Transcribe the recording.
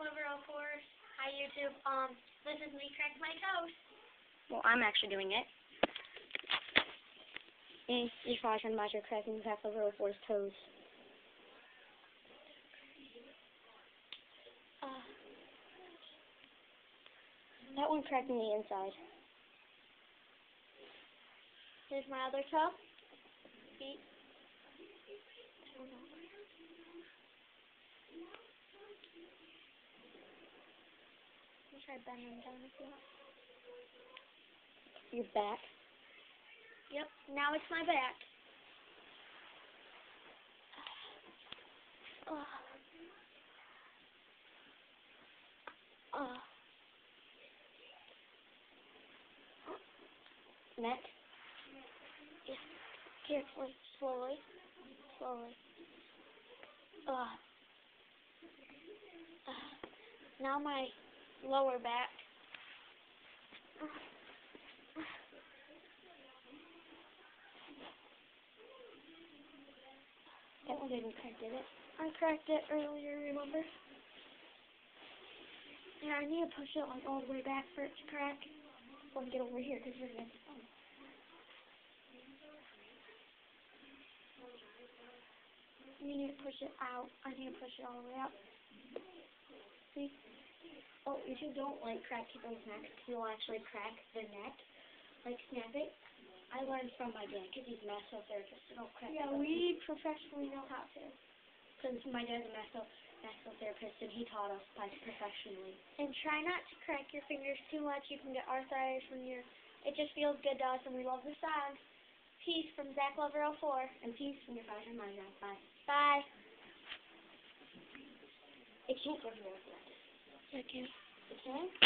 Lover04. Hi, YouTube. This is me cracking my toes. Well, I'm actually doing it. And you're probably trying to measure cracking Zach Lover04's toes. That one cracked on the inside. Here's my other toe. Feet. Let me try bending them down if you want. Your back. Yep, now it's my back. Neck. Yeah. Carefully, slowly, slowly. Now my lower back. That one didn't crack, did it? I cracked it earlier, remember? Yeah, I need to push it like all the way back for it to crack. Let me get over here because you're going to You need to push it out. I need to push it all the way out. See? Oh, if you don't like crack people's necks, you'll actually crack the neck, like snap it. I learned from my dad because he's a massotherapist. So don't crack. Yeah, we professionally know how to. Because my dad's a massotherapist and he taught us like professionally. And try not to crack your fingers too much. You can get arthritis when you're. It just feels good to us, and we love the sound. Peace from Zach Lover04. And peace from your father and mine. Bye. Bye. It can't give you a Okay. It can?